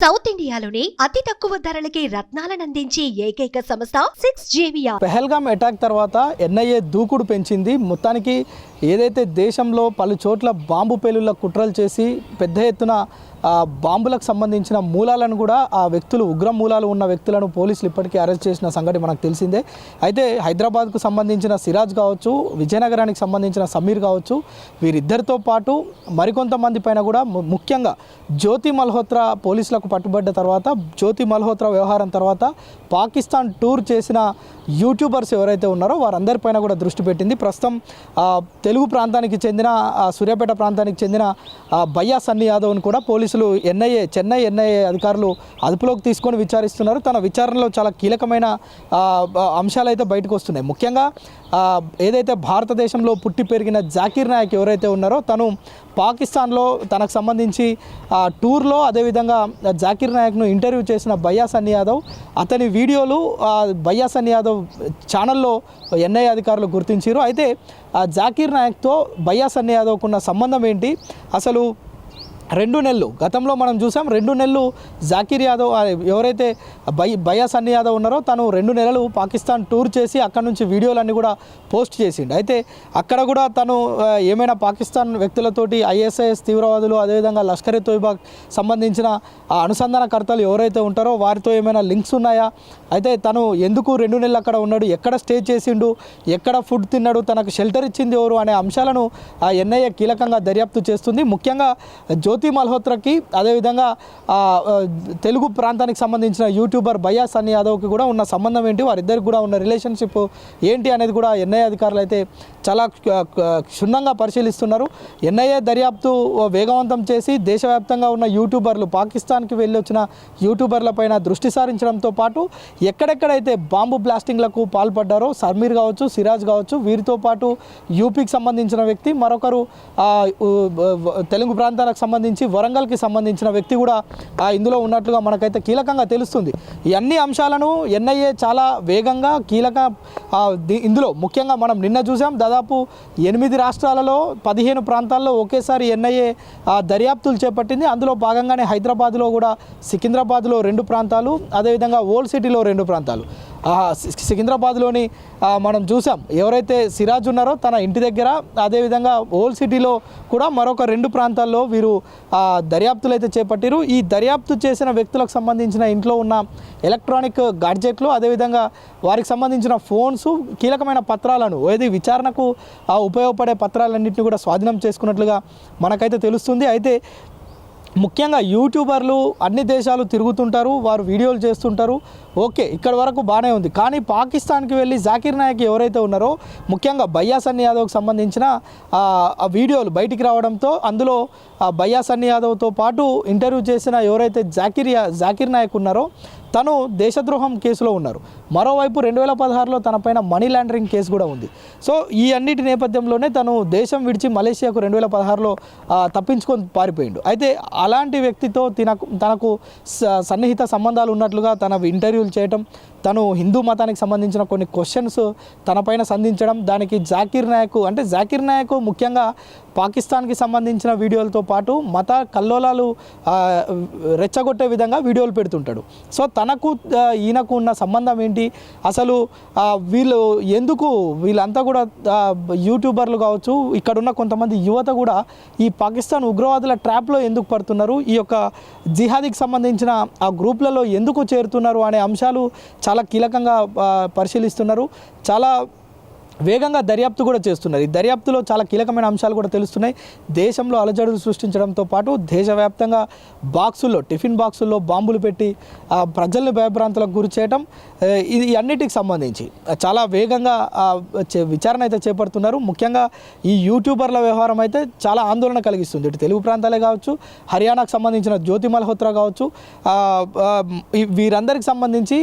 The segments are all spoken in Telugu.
సౌత్ ఇండియాలోని అతి తక్కువ ధరలకి రత్నాలను అందించే ఏకైక సంస్థ 6JVR. పెహల్గాం అటాక్ తర్వాత ఎన్ఐఏ దూకుడు పెంచింది. మొత్తానికి ఏదైతే దేశంలో పలు చోట్ల బాంబు పేలుళ్ల కుట్రలు చేసి పెద్ద ఎత్తున బాంబులకు సంబంధించిన మూలాలను కూడా ఆ వ్యక్తులు ఉగ్ర మూలాలు ఉన్న వ్యక్తులను పోలీసులు ఇప్పటికీ అరెస్ట్ చేసిన సంగతి మనకు తెలిసిందే. అయితే హైదరాబాద్కు సంబంధించిన సిరాజ్ కావచ్చు, విజయనగరానికి సంబంధించిన సమీర్ కావచ్చు, వీరిద్దరితో పాటు మరికొంతమంది పైన కూడా ముఖ్యంగా జ్యోతి మల్హోత్రా పోలీసులకు పట్టుబడ్డ తర్వాత, జ్యోతి మల్హోత్రా వ్యవహారం తర్వాత పాకిస్తాన్ టూర్ చేసిన యూట్యూబర్స్ ఎవరైతే ఉన్నారో వారందరిపైన కూడా దృష్టి పెట్టింది. ప్రస్తుతం తెలుగు ప్రాంతానికి చెందిన సూర్యాపేట ప్రాంతానికి చెందిన భయ్యా సన్నీ యాదవ్ను కూడా పోలీసులు చెన్నై ఎన్ఐఏ అధికారులు అదుపులోకి తీసుకొని విచారిస్తున్నారు. తన విచారణలో చాలా కీలకమైన అంశాలు అయితే బయటకు వస్తున్నాయి. ముఖ్యంగా ఏదైతే భారతదేశంలో పుట్టి పెరిగిన జాకీర్ నాయక్ ఎవరైతే ఉన్నారో తను పాకిస్తాన్లో తనకు సంబంధించి టూర్లో అదేవిధంగా జాకీర్ నాయక్ను ఇంటర్వ్యూ చేసిన భయ్యా సన్నీ యాదవ్ అతని వీడియోలు భయ్యా సన్నీ యాదవ్ ఛానల్లో ఎన్ఐఏ అధికారులు గుర్తించారు. అయితే జాకీర్ నాయక్తో భయ్యా సన్నీ యాదవ్కు ఉన్న సంబంధం ఏంటి, అసలు 2 నెలలు గతంలో మనం చూసాం. 2 నెలలు జాకీర్ యాదవ్ ఎవరైతే భయ్యా సన్నీ యాదవ్ ఉన్నారో తను 2 నెలలు పాకిస్తాన్ టూర్ చేసి అక్కడ నుంచి వీడియోలన్నీ కూడా పోస్ట్ చేసిండు. అయితే అక్కడ కూడా తను ఏమైనా పాకిస్తాన్ వ్యక్తులతోటి ISIS తీవ్రవాదులు అదేవిధంగా లష్కర్-e తోయిబాకి సంబంధించిన అనుసంధానకర్తలు ఎవరైతే ఉంటారో వారితో ఏమైనా లింక్స్ ఉన్నాయా, అయితే తను ఎందుకు 2 నెలలు అక్కడ ఉన్నాడు, ఎక్కడ స్టే చేసిండు, ఎక్కడ ఫుడ్ తిన్నాడు, తనకు షెల్టర్ ఇచ్చింది ఎవరు అనే అంశాలను ఎన్ఐఏ కీలకంగా దర్యాప్తు చేస్తుంది. ముఖ్యంగా జ్యోతి మల్హోత్రాకి అదేవిధంగా తెలుగు ప్రాంతానికి సంబంధించిన యూట్యూబర్ భయ్యా సన్నీ యాదవ్కి కూడా ఉన్న సంబంధం ఏంటి, వారిద్దరికి కూడా ఉన్న రిలేషన్షిప్ ఏంటి అనేది కూడా ఎన్ఐఏ అధికారులు అయితే చాలా క్షుణ్ణంగా పరిశీలిస్తున్నారు. ఎన్ఐఏ దర్యాప్తు వేగవంతం చేసి దేశవ్యాప్తంగా ఉన్న యూట్యూబర్లు, పాకిస్తాన్కి వెళ్ళి వచ్చిన యూట్యూబర్లపైన దృష్టి సారించడంతో పాటు ఎక్కడెక్కడైతే బాంబు బ్లాస్టింగ్లకు పాల్పడ్డారో సమీర్ కావచ్చు, సిరాజ్ కావచ్చు, వీరితో పాటు యూపీకి సంబంధించిన వ్యక్తి, మరొకరు తెలుగు ప్రాంతాలకు సంబంధించి వరంగల్కి సంబంధించిన వ్యక్తి కూడా ఇందులో ఉన్నట్లుగా మనకైతే కీలకంగా తెలుస్తుంది. ఈ అన్ని అంశాలను ఎన్ఐఏ చాలా వేగంగా ఇందులో ముఖ్యంగా మనం నిన్న చూసాం, దాదాపు 8 రాష్ట్రాలలో 15 ప్రాంతాల్లో ఒకేసారి ఎన్ఐఏ దర్యాప్తులు చేపట్టింది. అందులో భాగంగానే హైదరాబాద్లో కూడా సికింద్రాబాద్లో 2 ప్రాంతాలు, అదేవిధంగా ఓల్డ్ సిటీలో 2 ప్రాంతాలు. సికింద్రాబాద్లోని మనం చూసాం ఎవరైతే సిరాజ్ ఉన్నారో తన ఇంటి దగ్గర, అదేవిధంగా ఓల్డ్ సిటీలో కూడా మరొక 2 ప్రాంతాల్లో వీరు దర్యాప్తులు అయితే చేపట్టారు. ఈ దర్యాప్తు చేసిన వ్యక్తులకు సంబంధించిన ఇంట్లో ఉన్న ఎలక్ట్రానిక్ గాడ్జెట్లు, అదేవిధంగా వారికి సంబంధించిన ఫోన్స్, కీలకమైన పత్రాలను, ఏది విచారణకు ఉపయోగపడే పత్రాలన్నింటినీ కూడా స్వాధీనం చేసుకున్నట్లుగా మనకైతే తెలుస్తుంది. అయితే ముఖ్యంగా యూట్యూబర్లు అన్ని దేశాలు తిరుగుతుంటారు, వారు వీడియోలు చేస్తుంటారు, ఓకే ఇక్కడ వరకు బాగానే ఉంది. కానీ పాకిస్తాన్కి వెళ్ళి జాకీర్ నాయక్ ఎవరైతే ఉన్నారో ముఖ్యంగా భయ్యా సన్నీ యాదవ్కి సంబంధించిన వీడియోలు బయటికి రావడంతో అందులో భయ్యా సన్నీ యాదవ్తో పాటు ఇంటర్వ్యూ చేసిన ఎవరైతే జాకీర్ నాయక్ ఉన్నారో తను దేశద్రోహం కేసులో ఉన్నారు. మరోవైపు 2016లో తనపైన మనీ లాండరింగ్ కేసు కూడా ఉంది. సో ఈ అన్నిటి నేపథ్యంలోనే తను దేశం విడిచి మలేషియాకు 2016లో తప్పించుకొని పారిపోయిండు. అయితే అలాంటి వ్యక్తితో తనకు సన్నిహిత సంబంధాలు ఉన్నట్లుగా తన ఇంటర్వ్యూలు చేయటం, తను హిందూ మతానికి సంబంధించిన కొన్ని క్వశ్చన్స్ తనపైన సంధించడం, దానికి జాకీర్ నాయక్ ముఖ్యంగా పాకిస్తాన్కి సంబంధించిన వీడియోలతో పాటు మత కల్లోలాలు రెచ్చగొట్టే విధంగా వీడియోలు పెడుతుంటాడు. సో తనకు ఈయనకు ఉన్న సంబంధం ఏంటి, అసలు వీళ్ళంతా కూడా యూట్యూబర్లు కావచ్చు, ఇక్కడున్న కొంతమంది యువత కూడా ఈ పాకిస్తాన్ ఉగ్రవాదుల ట్రాప్లో ఎందుకు పడుతున్నారు, ఈ యొక్క జిహాదీకి సంబంధించిన ఆ గ్రూప్లలో ఎందుకు చేరుతున్నారు అనే అంశాలు చాలా కీలకంగా పరిశీలిస్తున్నారు. చాలా వేగంగా దర్యాప్తు కూడా చేస్తున్నారు. ఈ దర్యాప్తులో చాలా కీలకమైన అంశాలు కూడా తెలుస్తున్నాయి. దేశంలో అలజడులు సృష్టించడంతో పాటు దేశవ్యాప్తంగా టిఫిన్ బాక్సుల్లో బాంబులు పెట్టి ప్రజల్ని భయభ్రాంతులకు గురి చేయడం, ఇది అన్నిటికి సంబంధించి చాలా వేగంగా విచారణ అయితే చేపడుతున్నారు. ముఖ్యంగా ఈ యూట్యూబర్ల వ్యవహారం అయితే చాలా ఆందోళన కలిగిస్తుంది. ఇటు తెలుగు ప్రాంతాలే కావచ్చు, హర్యానాకు సంబంధించిన జ్యోతి మల్హోత్రా కావచ్చు, వీరందరికి సంబంధించి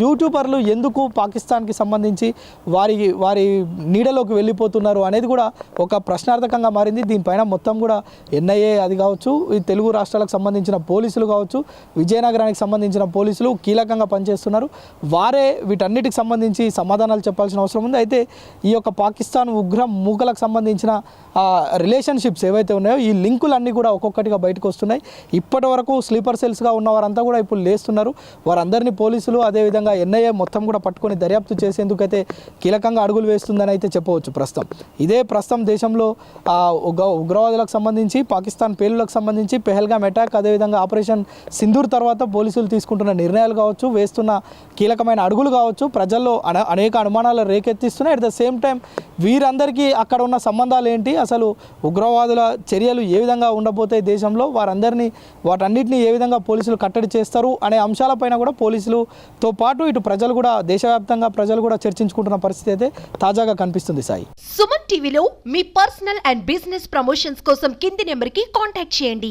యూట్యూబర్లు ఎందుకు పాకిస్తాన్కి సంబంధించి వారి నీడలోకి వెళ్ళిపోతున్నారు అనేది కూడా ఒక ప్రశ్నార్థకంగా మారింది. దీనిపైన మొత్తం కూడా ఎన్ఐఏ అది కావచ్చు, ఈ తెలుగు రాష్ట్రాలకు సంబంధించిన పోలీసులు కావచ్చు, విజయనగరానికి సంబంధించిన పోలీసులు కీలకంగా పనిచేస్తున్నారు. వారే వీటన్నిటికి సంబంధించి సమాధానాలు చెప్పాల్సిన అవసరం ఉంది. అయితే ఈ యొక్క పాకిస్తాన్ ఉగ్ర మూకలకు సంబంధించిన రిలేషన్షిప్స్ ఏవైతే ఉన్నాయో ఈ లింకులన్నీ కూడా ఒక్కొక్కటిగా బయటకు వస్తున్నాయి. ఇప్పటి వరకు స్లీపర్ సెల్స్గా ఉన్న వారంతా కూడా ఇప్పుడు లేస్తున్నారు. వారందరినీ పోలీసులు అదేవిధంగా ఎన్ఐఏ మొత్తం కూడా పట్టుకొని దర్యాప్తు చేసేందుకైతే కీలకంగా అడుగులు వేస్తుందని అయితే చెప్పవచ్చు. ప్రస్తుతం దేశంలో ఉగ్రవాదులకు సంబంధించి, పాకిస్తాన్ పేలులకు సంబంధించి, పెహల్గామ్ అటాక్, అదేవిధంగా ఆపరేషన్ సింధూర్ తర్వాత పోలీసులు తీసుకుంటున్న నిర్ణయాలు కావచ్చు, వేస్తున్న కీలకమైన అడుగులు కావచ్చు, ప్రజల్లో అనేక అనుమానాలు రేకెత్తిస్తున్నాయి. అట్ ద సేమ్ టైం వీరందరికీ అక్కడ ఉన్న సంబంధాలు ఏంటి, అసలు ఉగ్రవాదుల చర్యలు ఏ విధంగా ఉండబోతాయి దేశంలో, వాటన్నిటిని ఏ విధంగా పోలీసులు కట్టడి చేస్తారు అనే అంశాలపైన కూడా పోలీసులతో పాటు ఇటు ప్రజలు కూడా, దేశవ్యాప్తంగా ప్రజలు కూడా చర్చించుకుంటున్న పరిస్థితి అయితే తాజాగా కనిపిస్తుంది. సాయి, సుమన్ టీవీలో మీ పర్సనల్ అండ్ బిజినెస్ ప్రమోషన్స్ కోసం కింది నెంబర్కి కాంటాక్ట్ చేయండి.